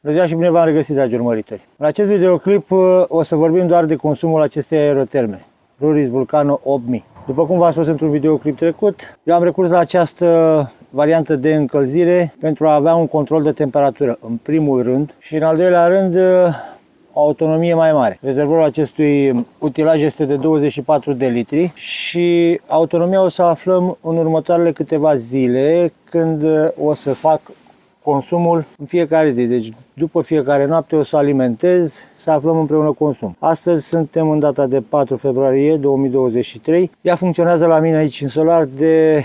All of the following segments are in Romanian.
Bună ziua și bine v-am regăsit, dragi urmăritori. În acest videoclip o să vorbim doar de consumul acestei aeroterme, Ruris Vulcano 8000. După cum v-am spus într-un videoclip trecut, eu am recurs la această variantă de încălzire pentru a avea un control de temperatură, în primul rând, și în al doilea rând, o autonomie mai mare. Rezervorul acestui utilaj este de 24 de litri și autonomia o să aflăm în următoarele câteva zile, când o să fac consumul în fiecare zi. Deci după fiecare noapte o să alimentez, să aflăm împreună consum. Astăzi suntem în data de 4 februarie 2023. Ea funcționează la mine aici în solar de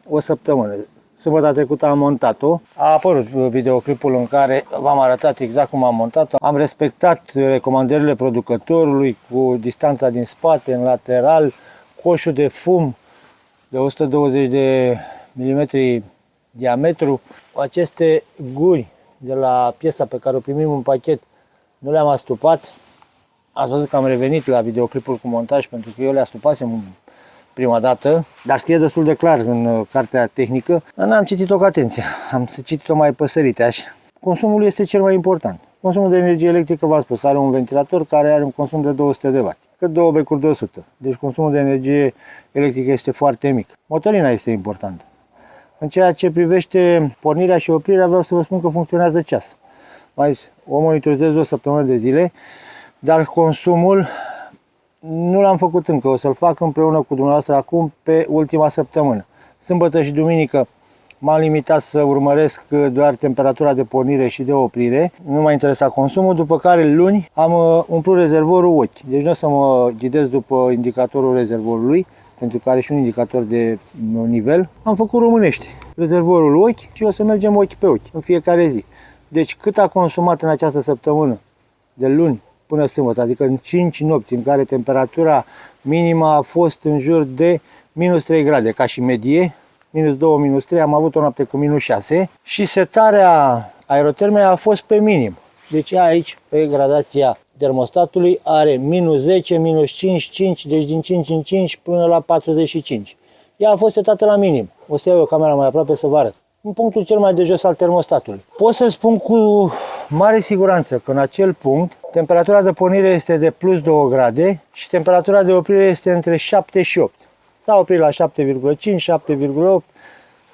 o săptămână. Sâmbătă trecută am montat-o. A apărut videoclipul în care v-am arătat exact cum am montat-o. Am respectat recomandările producătorului cu distanța din spate, în lateral, coșul de fum de 120 de mm diametru. Aceste guri de la piesa pe care o primim în pachet nu le-am astupat. Ați văzut că am revenit la videoclipul cu montaj pentru că eu le astupasem prima dată, dar scrie destul de clar în cartea tehnică, dar n-am citit-o cu atenție, am citit-o mai păsărite așa. Consumul este cel mai important. Consumul de energie electrică, v-am spus, are un ventilator care are un consum de 200 de W, cât 2 becuri de 100. Deci consumul de energie electrică este foarte mic. Motorina este importantă. În ceea ce privește pornirea și oprirea, vreau să vă spun că funcționează ceas. Mai zis, o monitorizez o săptămână de zile, dar consumul nu l-am făcut încă, o să-l fac împreună cu dumneavoastră acum pe ultima săptămână. Sâmbătă și duminică m-am limitat să urmăresc doar temperatura de pornire și de oprire, nu m-a interesat consumul, după care luni am umplut rezervorul ochi. Deci nu o să mă ghidez după indicatorul rezervorului, pentru că are și un indicator de nivel. Am făcut românește rezervorul ochi și o să mergem ochi pe ochi în fiecare zi. Deci cât a consumat în această săptămână, de luni până sâmbătă, adică în 5 nopți în care temperatura minimă a fost în jur de minus 3 grade, ca și medie, minus 2, minus 3, am avut o noapte cu minus 6 și setarea aerotermei a fost pe minim. Deci aici, pe gradația termostatului, are minus 10, minus 5, 5, deci din 5 în 5 până la 45. Ea a fost setată la minim. O să iau eu camera mai aproape să vă arăt. În punctul cel mai de jos al termostatului. Pot să spun cu mare siguranță că în acel punct temperatura de pornire este de plus 2 grade și temperatura de oprire este între 7 și 8. S-a oprit la 7,5, 7,8,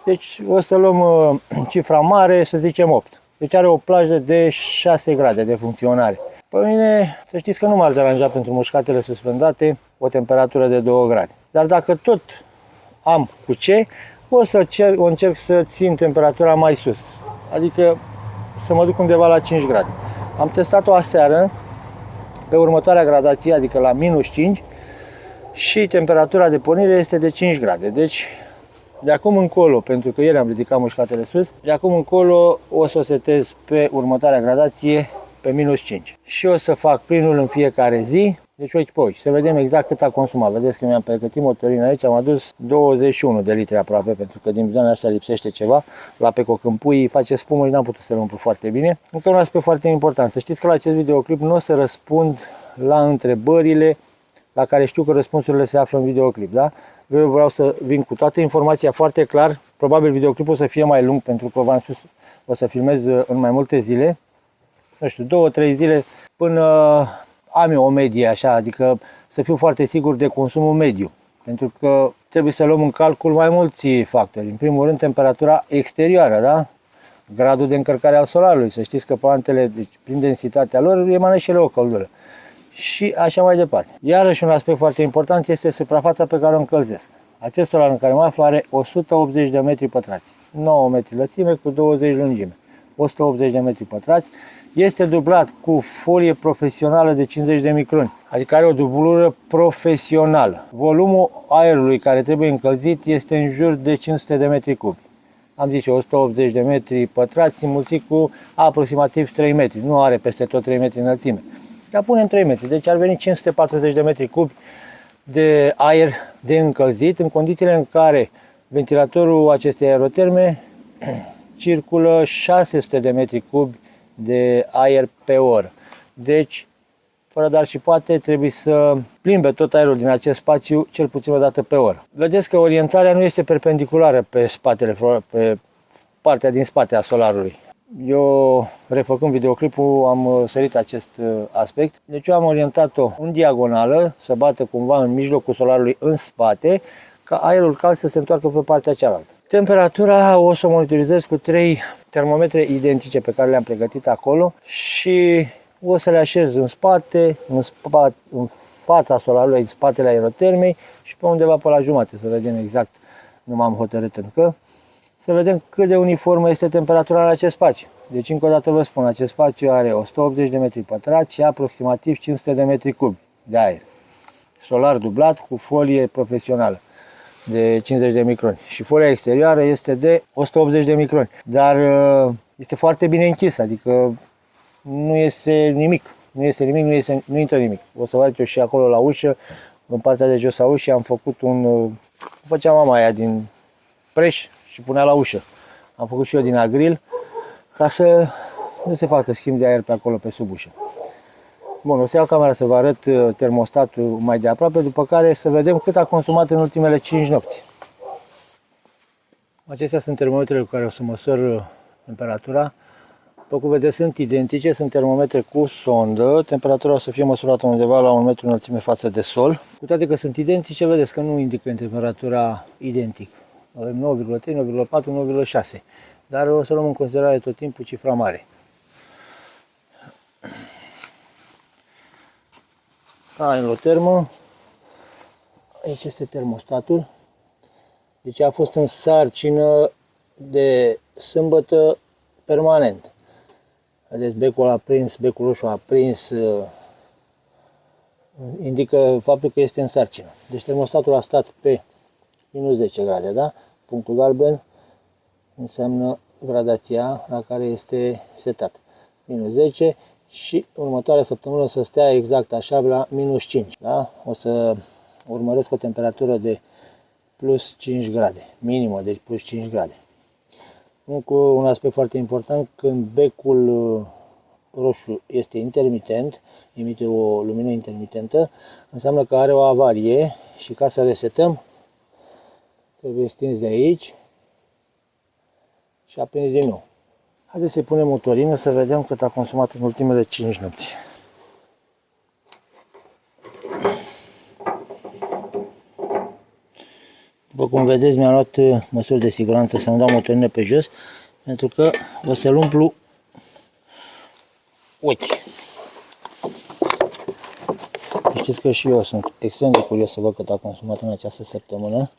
deci o să luăm cifra mare, să zicem 8. Deci are o plajă de 6 grade de funcționare. Pe mine, să știți că nu m-ar deranja pentru mușcatele suspendate o temperatură de 2 grade. Dar dacă tot am cu ce, o să încerc să țin temperatura mai sus, adică să mă duc undeva la 5 grade. Am testat-o aseară pe următoarea gradație, adică la minus 5 și temperatura de pornire este de 5 grade. Deci de acum încolo, pentru că ieri am ridicat mușcatele sus, de acum încolo o să o setez pe următoarea gradație pe minus 5. Și o să fac plinul în fiecare zi, deci ochi pe ochi, să vedem exact cât a consumat. Vedeți că mi-am pregătit motorina aici, am adus 21 de litri aproape, pentru că din bidonul ăsta lipsește ceva. La Peco când pui, face spumă și n-am putut să-l umplu foarte bine. Încă un aspect foarte important, să știți că la acest videoclip nu o să răspund la întrebările la care știu că răspunsurile se află în videoclip, da? Eu vreau să vin cu toată informația foarte clar. Probabil videoclipul o să fie mai lung, pentru că v-am spus, o să filmez în mai multe zile. Nu știu, 2-3 zile până am eu o medie așa, adică să fiu foarte sigur de consumul mediu. Pentru că trebuie să luăm în calcul mai mulți factori. În primul rând, temperatura exterioară, da? Gradul de încărcare al solarului. Să știți că plantele, deci, prin densitatea lor, emană și ele o căldură. Și așa mai departe. Iarăși un aspect foarte important este suprafața pe care o încălzesc. Acest solar în care mă aflu are 180 de metri pătrați, 9 metri lățime cu 20 lungime, 180 de metri pătrați. Este dublat cu folie profesională de 50 de microni, adică are o dublură profesională. Volumul aerului care trebuie încălzit este în jur de 500 de metri cubi. Am zis 180 de metri pătrați înmulțit cu aproximativ 3 metri, nu are peste tot 3 metri înălțime. Dar punem 3 metri, deci ar veni 540 de metri cubi de aer de încălzit, în condițiile în care ventilatorul acestei aeroterme circulă 600 de metri cubi de aer pe oră. Deci, fără dar și poate, trebuie să plimbe tot aerul din acest spațiu cel puțin o dată pe oră. Vedeți că orientarea nu este perpendiculară pe partea din spate a solarului. Eu, refăcând videoclipul, am sărit acest aspect. Deci eu am orientat-o în diagonală, să bată cumva în mijlocul solarului în spate, ca aerul cald să se întoarcă pe partea cealaltă. Temperatura o să o monitorizez cu 3 termometre identice pe care le-am pregătit acolo și o să le așez în spate, în fața solarului, în spatele aerotermei și pe undeva pe la jumate, să vedem exact, nu m-am hotărât încă, să vedem cât de uniformă este temperatura în acest spațiu. Deci încă o dată vă spun, acest spațiu are 180 de metri pătrați și aproximativ 500 de metri cubi de aer. Solar dublat cu folie profesională de 50 de microni și folia exterioară este de 180 de microni, dar este foarte bine închisă, adică nu este nimic, nu intră nimic. O să văd eu și acolo la ușă, în partea de jos a ușii am făcut făcea mama aia din preș și punea la ușă. Am făcut și eu din agril ca să nu se facă schimb de aer pe acolo, pe sub ușă. Bun, o să iau camera să vă arăt termostatul mai de aproape, după care să vedem cât a consumat în ultimele 5 nopți. Acestea sunt termometrele cu care o să măsor temperatura. După cum vedeți, sunt identice, sunt termometre cu sondă. Temperatura o să fie măsurată undeva la 1 metru înălțime față de sol. Cu toate că sunt identice, vedeți că nu indică temperatura identic. Avem 9,3, 9,4, 9,6. Dar o să luăm în considerare tot timpul cifra mare. Aerotermă. Aici este termostatul. Deci a fost în sarcină de sâmbătă permanent. Vedeți, becul a prins, becul roșu a prins, indică faptul că este în sarcină. Deci termostatul a stat pe minus 10 grade, da? Punctul galben înseamnă gradația la care este setat. Minus 10 și următoarea săptămână o să stea exact așa la minus 5, da? O să urmăresc o temperatură de plus 5 grade, minimă, deci plus 5 grade. Încă un aspect foarte important, când becul roșu este intermitent, emite o lumină intermitentă, înseamnă că are o avarie și ca să resetăm, trebuie stins de aici și aprins din nou. Haideți să-i punem motorină să vedem cât a consumat în ultimele 5 nopți. După cum vedeți, mi-am luat măsuri de siguranță să nu dau motorină pe jos, pentru că o să-l umplu ochi. Știți că și eu sunt extrem de curios să văd cât a consumat în această săptămână.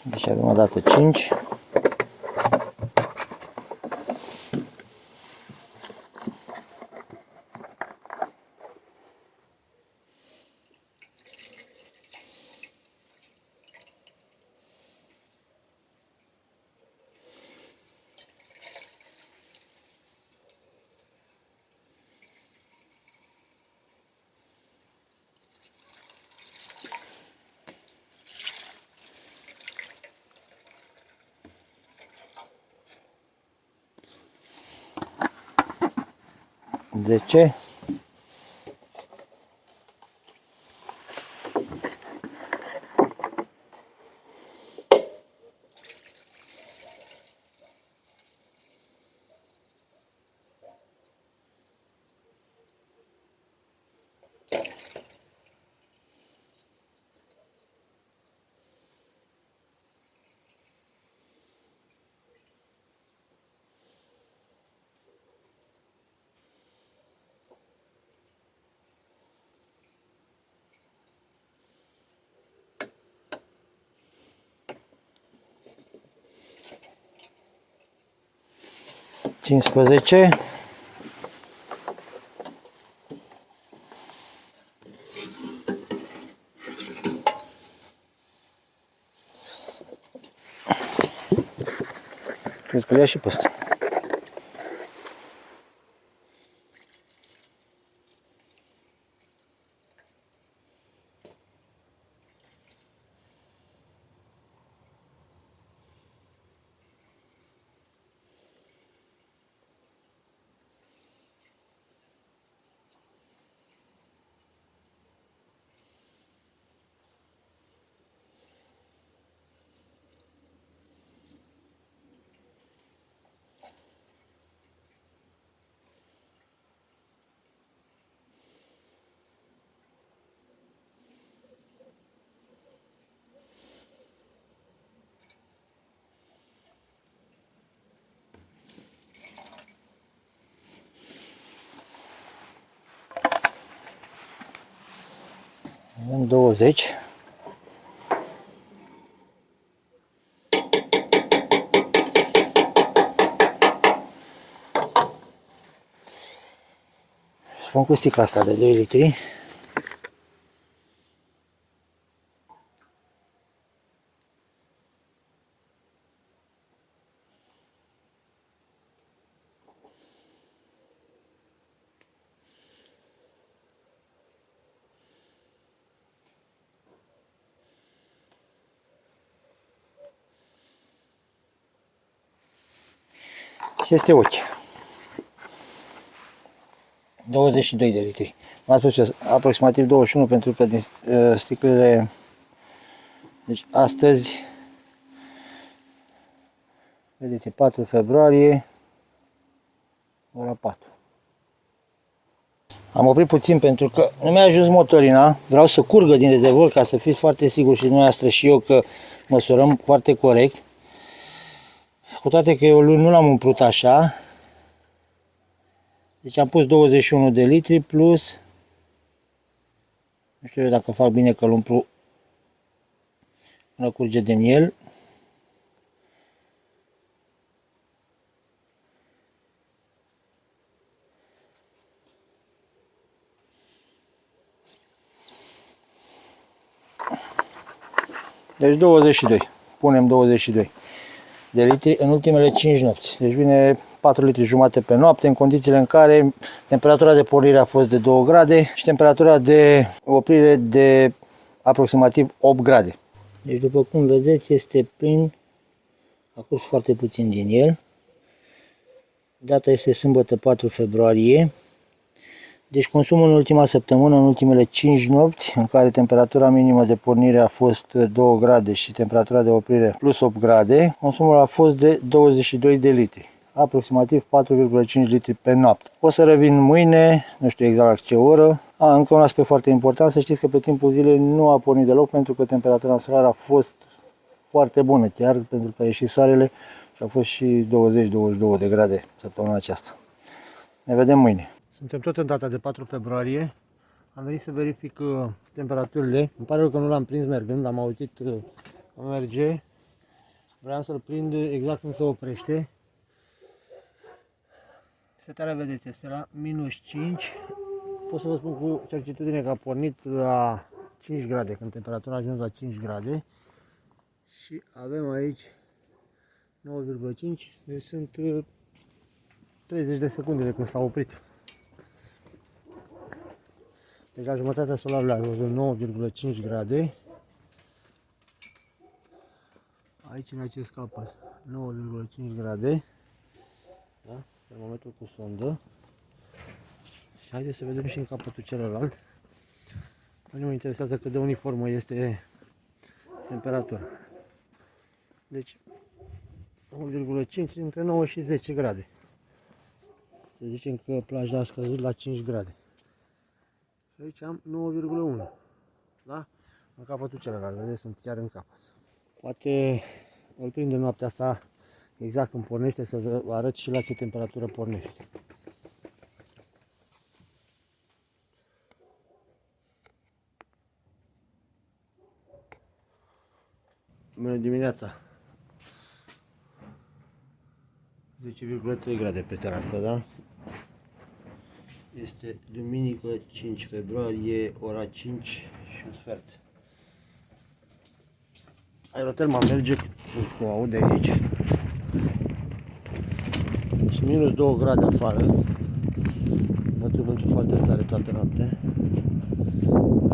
Deci avem o dată 5. Zece. Cincisprezece. Cred că le ia și pe ăsta. 20. Și vom cu sticla asta de 2 litri. Și este ochi. 22 de litri. M-am spus eu, aproximativ 21 pentru că din sticlele. Deci astăzi, vedeți, 4 februarie, ora 4. Am oprit puțin pentru că nu mi-a ajuns motorina. Vreau să curgă din rezervor ca să fiți foarte siguri și dumneavoastră și eu că măsurăm foarte corect. Cu toate că eu nu l-am umplut așa. Deci am pus 21 de litri plus, nu știu eu dacă fac bine că îl umplu până curge din el. Deci 22, punem 22 de litri în ultimele 5 nopți. Deci vine 4 litri jumate pe noapte, în condițiile în care temperatura de pornire a fost de 2 grade și temperatura de oprire de aproximativ 8 grade. Deci după cum vedeți este plin, a curs foarte puțin din el. Data este sâmbătă 4 februarie. Deci consumul în ultima săptămână, în ultimele 5 nopți, în care temperatura minimă de pornire a fost 2 grade și temperatura de oprire plus 8 grade, consumul a fost de 22 de litri, aproximativ 4,5 litri pe noapte. O să revin mâine, nu știu exact la ce oră. Încă un aspect foarte important, să știți că pe timpul zilei nu a pornit deloc pentru că temperatura solară a fost foarte bună, chiar pentru că a ieșit soarele și a fost și 20-22 de grade săptămâna aceasta. Ne vedem mâine. Suntem tot în data de 4 februarie. Am venit să verific temperaturile. Îmi pare rău că nu l-am prins mergând, am auzit că merge. Vreau să-l prind exact când se oprește. Setarea, vedeți, este la -5. Pot să vă spun cu certitudine că a pornit la 5 grade, când temperatura a ajuns la 5 grade. Și avem aici 9,5, deci sunt 30 de secunde de când s-a oprit. Deci la jumătatea solarului a văzut 9,5 grade. Aici în acest capăt 9,5 grade. Da? Termometrul cu sondă. Și haideți să vedem și în capătul celălalt. Nu mă interesează cât de uniformă este temperatura. Deci 9,5 între 9 și 10 grade. Să zicem că plaja a scăzut la 5 grade. Și aici am 9,1. Da? În capătul celălalt, vedeți, sunt chiar în capăt. Poate îl prinde noaptea asta exact când pornește, să vă arăt și la ce temperatură pornește. Bună dimineața! 10,3 grade pe terasă, da? Este duminică 5 februarie, ora 5 și un sfert. Aeroterma merge, cum aude aici. Sunt minus 2 grade afară. Bătut vântul foarte tare toată noaptea.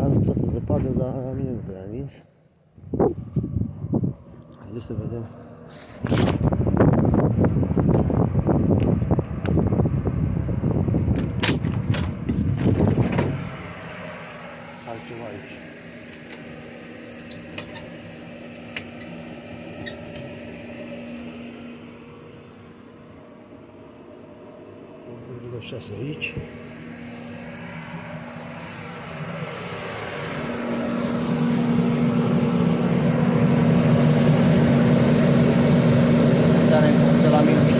Am toată zăpadă, dar mine nu prea nins. Haideți să vedem. Altceva aici. Șase aici. De la minus 5.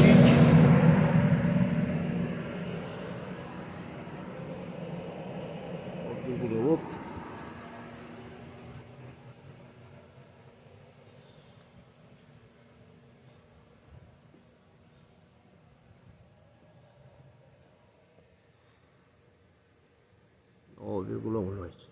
9,1 aici.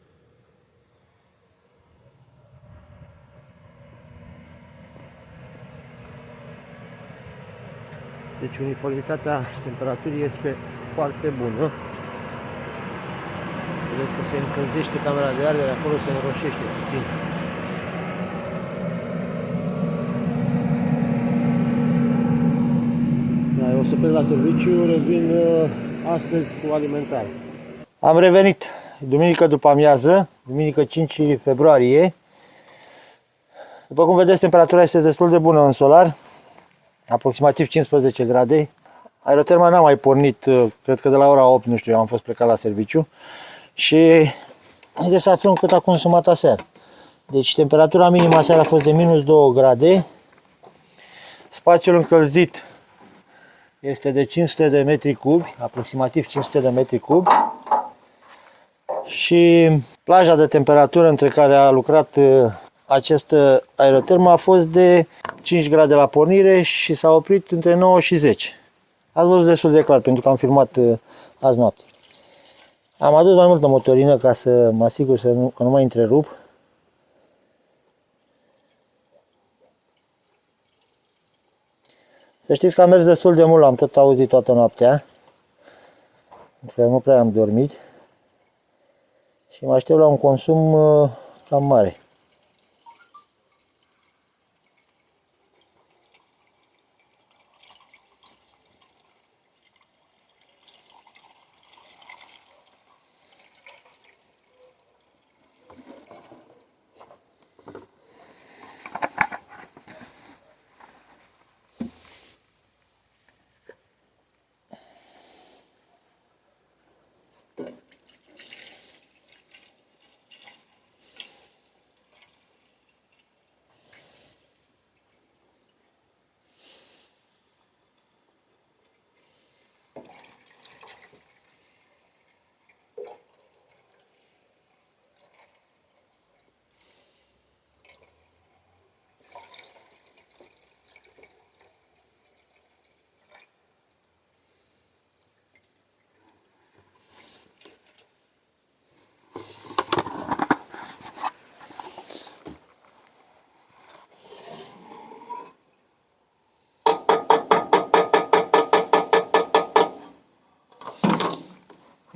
Deci uniformitatea temperaturii este foarte bună. Vedeți că se încălzește camera de ardere, acolo se înroșește puțin. Da, eu o să plec la serviciu, revin astăzi cu alimentare. Am revenit duminică după amiază, duminică 5 februarie. După cum vedeți, temperatura este destul de bună în solar, aproximativ 15 grade. Aeroterma n-a mai pornit, cred că de la ora 8, nu știu, eu am fost plecat la serviciu. Și haideți să aflăm cât a consumat aseară. Deci temperatura minimă aseară a fost de minus 2 grade. Spațiul încălzit este de 500 de metri cubi, aproximativ 500 de metri cubi. Și plaja de temperatură între care a lucrat acest aerotermă a fost de 5 grade la pornire și s-a oprit între 9 și 10. Ați văzut destul de clar pentru că am filmat azi noapte. Am adus mai multă motorină ca să mă asigur că nu mai întrerup. Să știți că am mers destul de mult, am tot auzit toată noaptea. Pentru că nu prea am dormit. Și mă aștept la un consum cam mare.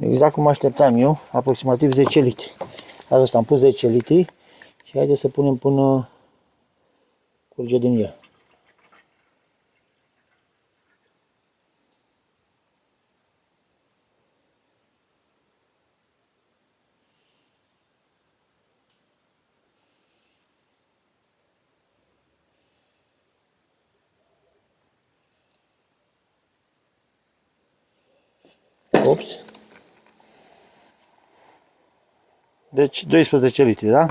Exact cum așteptam eu, aproximativ 10 litri. Asta am pus 10 litri și haideți să punem până curge din el. Ops. Deci 12 litri, da?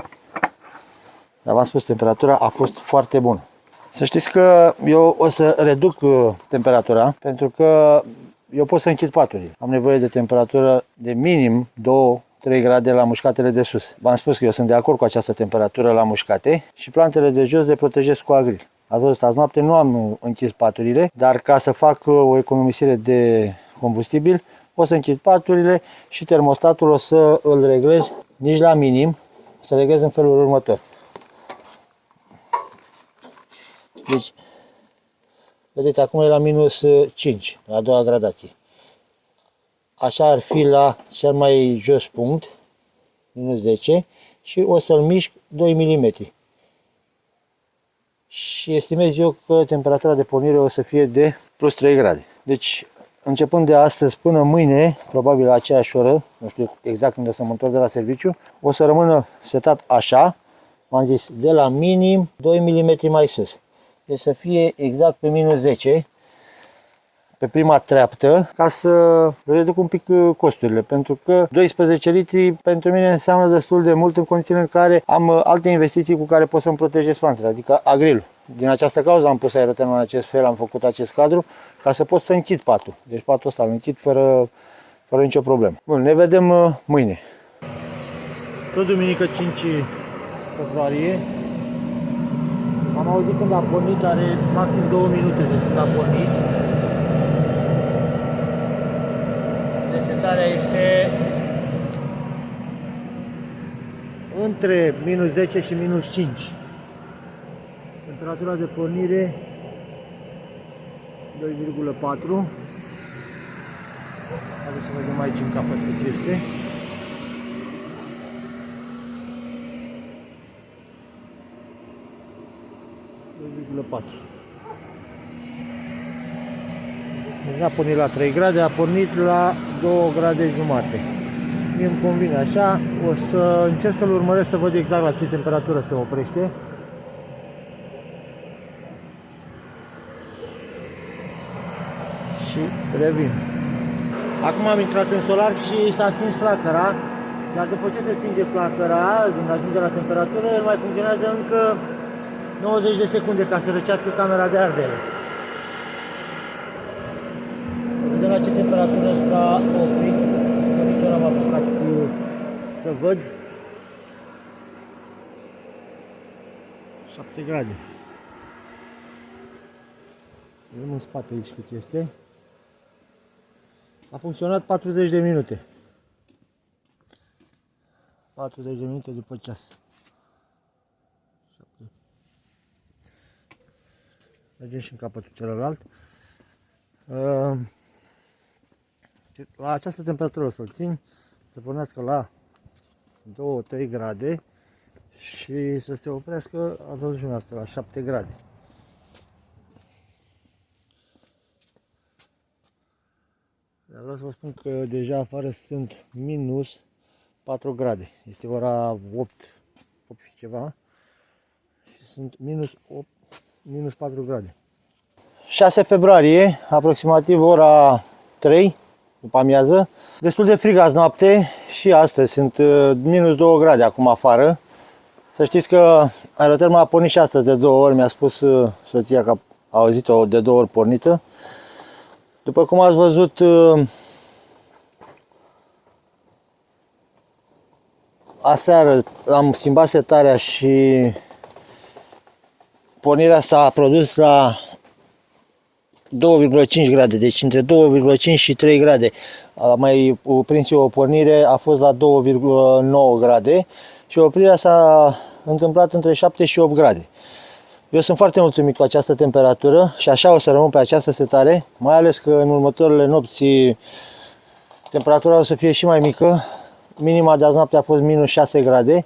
Dar v-am spus, temperatura a fost foarte bună. Să știți că eu o să reduc temperatura pentru că eu pot să închid paturile. Am nevoie de temperatură de minim 2-3 grade la mușcatele de sus. V-am spus că eu sunt de acord cu această temperatură la mușcate și plantele de jos le protejez cu agril. Ați văzut, azi noapte nu am închis paturile, dar ca să fac o economisire de combustibil, o să închid paturile și termostatul o să îl reglez nici la minim, o să reglez în felul următor. Deci, vedeți, acum e la minus 5, la a doua gradație. Așa ar fi la cel mai jos punct, minus 10, și o să-l mișc 2 mm. Și estimez eu că temperatura de pornire o să fie de plus 3 grade. Deci, începând de astăzi până mâine, probabil la aceeași oră, nu știu exact când o să mă întorc de la serviciu, o să rămână setat așa, m-am zis, de la minim 2 mm mai sus. Deci să fie exact pe minus 10, pe prima treaptă, ca să reduc un pic costurile, pentru că 12 litri pentru mine înseamnă destul de mult în condițiile în care am alte investiții cu care pot să-mi protejez plantele, adică agrilul. Din această cauză am pus aeroterma în acest fel, am făcut acest cadru, ca să pot să închid patul. Deci patul ăsta îl închid fără nicio problemă. Bun, ne vedem mâine. Tot duminică 5 februarie. Am auzit când a pornit, are maxim 2 minute de când a pornit. Desetarea este între minus 10 și minus 5. Temperatura de pornire 2,4. Haideți să vedem aici în capăt cât este. 2,4. Deci n-a pornit la 3 grade, a pornit la 2 grade jumate. Mie îmi convine așa. O să încerc să-l urmăresc să văd exact la ce temperatură se oprește. Și revin. Acum am intrat în solar și s-a stins flacăra, dar după ce se stinge flacăra, din ajunge la temperatură, el mai funcționează încă 90 de secunde ca să răcească camera de ardere. Vedem la ce temperatură s-a oprit, că nici eu n-am apucat să văd. 7 grade. Vedem în spate aici cât este. A funcționat 40 de minute. 40 de minute după ceas. Mergem și în capătul celălalt. La această temperatură o să-l țin, să pornească la 2-3 grade și să se oprească, a văzut și asta, la 7 grade. Dar vreau să vă spun că deja afară sunt minus 4 grade. Este ora 8 și ceva și sunt minus 4 grade. 6 februarie, aproximativ ora 3 după amiază. Destul de frig azi noapte și astăzi sunt minus 2 grade acum afară. Să știți că aeroterma a pornit și astăzi de 2 ori, mi-a spus soția că a auzit-o de 2 ori pornită. După cum ați văzut, aseară am schimbat setarea și pornirea s-a produs la 2,5 grade, deci între 2,5 și 3 grade. Am mai prins eu o pornire, a fost la 2,9 grade și oprirea s-a întâmplat între 7 și 8 grade. Eu sunt foarte mulțumit cu această temperatură și așa o să rămân pe această setare, mai ales că în următoarele nopți temperatura o să fie și mai mică. Minima de azi noapte a fost minus 6 grade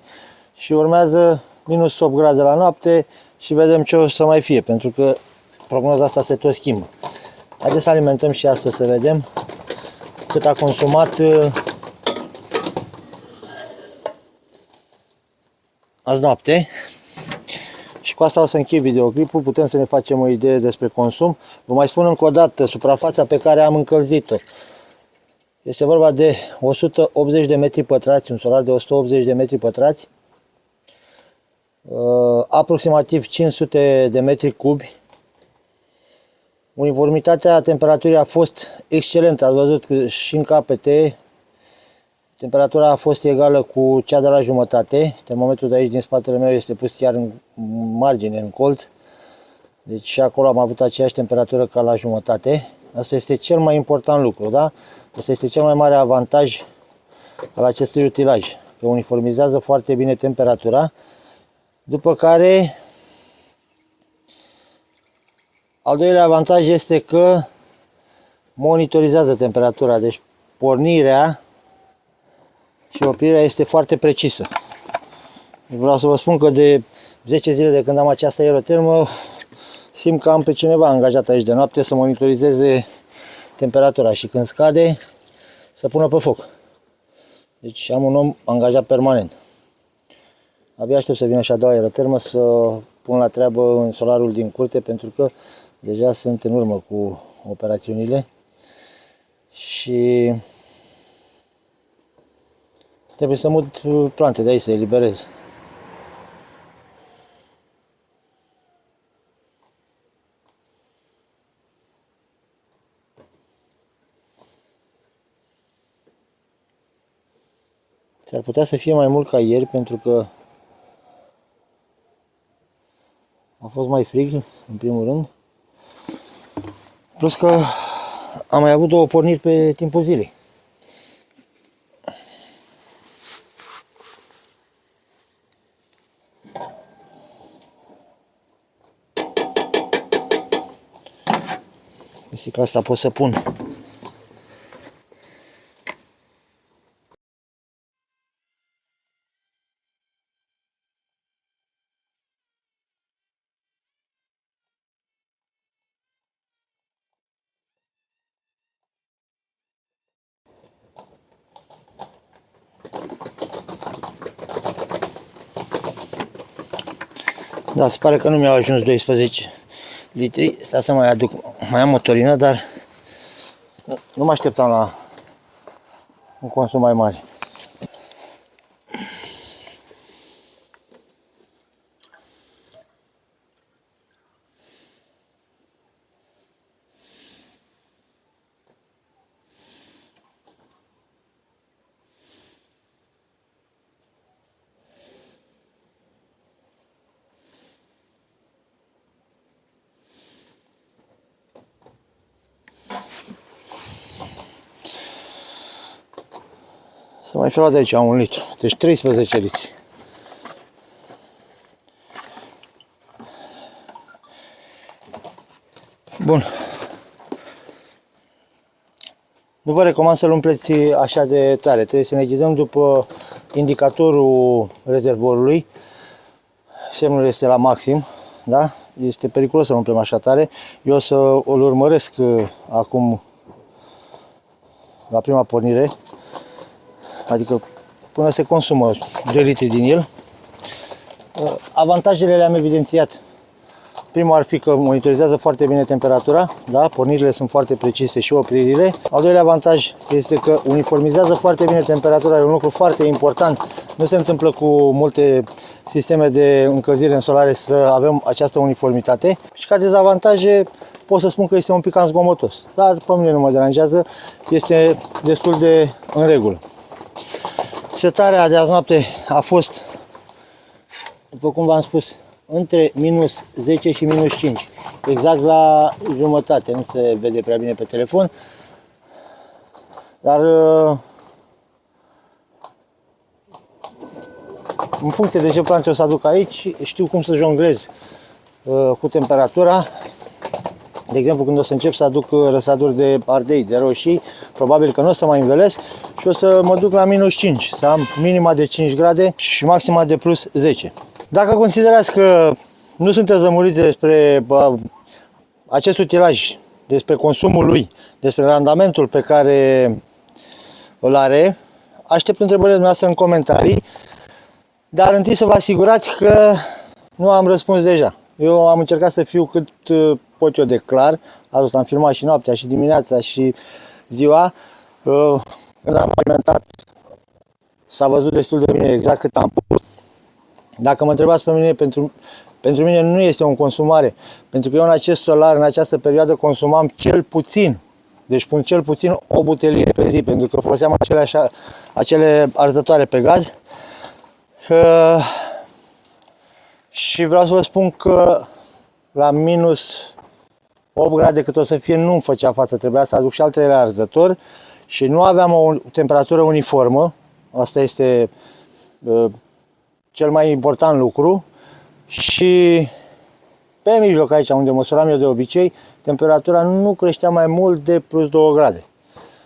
și urmează minus 8 grade la noapte și vedem ce o să mai fie, pentru că prognoza asta se tot schimbă. Haideți să alimentăm și astăzi să vedem cât a consumat azi noapte. Și cu asta o să închei videoclipul, putem să ne facem o idee despre consum. Vă mai spun încă o dată suprafața pe care am încălzit-o. Este vorba de 180 de metri pătrați, un solar de 180 de metri pătrați, aproximativ 500 de metri cubi. Uniformitatea temperaturii a fost excelentă, ați văzut că și în capete temperatura a fost egală cu cea de la jumătate. Termometrul de aici din spatele meu este pus chiar în margine, în colț. Deci și acolo am avut aceeași temperatură ca la jumătate. Asta este cel mai important lucru, da? Asta este cel mai mare avantaj al acestui utilaj, că uniformizează foarte bine temperatura. După care, al doilea avantaj este că monitorizează temperatura, deci pornirea și oprirea este foarte precisă. Vreau să vă spun că de 10 zile de când am această aerotermă, simt că am pe cineva angajat aici de noapte să monitorizeze temperatura și când scade să pună pe foc. Deci am un om angajat permanent. Abia aștept să vină și a doua aerotermă să pun la treabă în solarul din curte, pentru că deja sunt în urmă cu operațiunile și trebuie să mut plante de aici, să eliberez. S-ar putea să fie mai mult ca ieri, pentru că a fost mai frig, în primul rând. Plus că am mai avut 2 porniri pe timpul zilei. Bicicla asta pot să pun. Da, se pare că nu mi-au ajuns 12 litri. Stați să mai aduc, mai am motorină, dar nu mă așteptam la un consum mai mare. Să mai fi luat de aici 1 litru, deci 13 litri. Bun. Nu vă recomand să-l umpleți așa de tare, trebuie să ne ghidăm după indicatorul rezervorului. Semnul este la maxim, da? Este periculos să-l umplem așa tare. Eu o să îl urmăresc acum la prima pornire, adică până se consumă 2 litri din el. Avantajele le-am evidențiat. Primul ar fi că monitorizează foarte bine temperatura, da? Pornirile sunt foarte precise și opririle. Al doilea avantaj este că uniformizează foarte bine temperatura, e un lucru foarte important. Nu se întâmplă cu multe sisteme de încălzire în solare să avem această uniformitate. Și ca dezavantaje pot să spun că este un pic cam zgomotos, dar pe mine nu mă deranjează, este destul de în regulă. Setarea de azi noapte a fost, după cum v-am spus, între minus 10 și minus 5, exact la jumătate, nu se vede prea bine pe telefon, dar în funcție de ce plante o să aduc aici, știu cum să jonglez cu temperatura. De exemplu, când o să încep să aduc răsaduri de ardei, de roșii, probabil că nu o să mai învelesc și o să mă duc la minus 5, să am minima de 5 grade și maxima de plus 10. Dacă considerați că nu sunteți lămuriți despre acest utilaj, despre consumul lui, despre randamentul pe care îl are, aștept întrebările dumneavoastră în comentarii, dar întâi să vă asigurați că nu am răspuns deja. Eu am încercat să fiu cât pot eu de clar, azi am filmat și noaptea, și dimineața, și ziua. Când am alimentat, s-a văzut destul de bine exact cât am pus. Dacă mă întrebați pe mine, pentru mine nu este o consumare, pentru că eu în acest solar, în această perioadă, consumam cel puțin, deci pun cel puțin o butelie pe zi, pentru că foloseam acele arzătoare pe gaz. Și vreau să vă spun că la minus 8 grade cât o să fie nu-mi făcea față, trebuia să aduc și al treilea arzător și nu aveam o temperatură uniformă, asta este cel mai important lucru. Și pe mijloc aici, unde măsuram eu de obicei, temperatura nu creștea mai mult de plus 2 grade.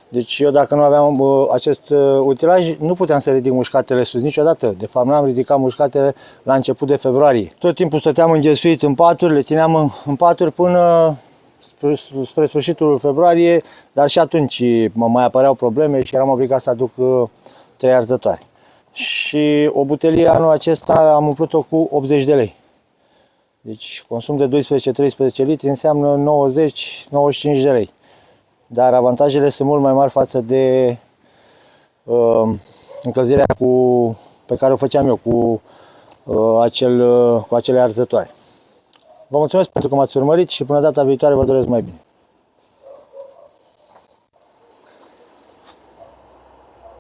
Deci eu, dacă nu aveam acest utilaj, nu puteam să ridic mușcatele sus niciodată. De fapt, n-am ridicat mușcatele la început de februarie. Tot timpul stăteam înghesuit în paturi, le țineam în paturi până spre sfârșitul februarie, dar și atunci mă mai apăreau probleme și eram obligat să aduc 3 arzătoare. Și o butelie anul acesta am umplut-o cu 80 de lei. Deci consum de 12-13 litri înseamnă 90-95 de lei. Dar avantajele sunt mult mai mari față de încălzirea pe care o făceam eu cu acele arzătoare. Vă mulțumesc pentru că m-ați urmărit și până data viitoare vă doresc mai bine.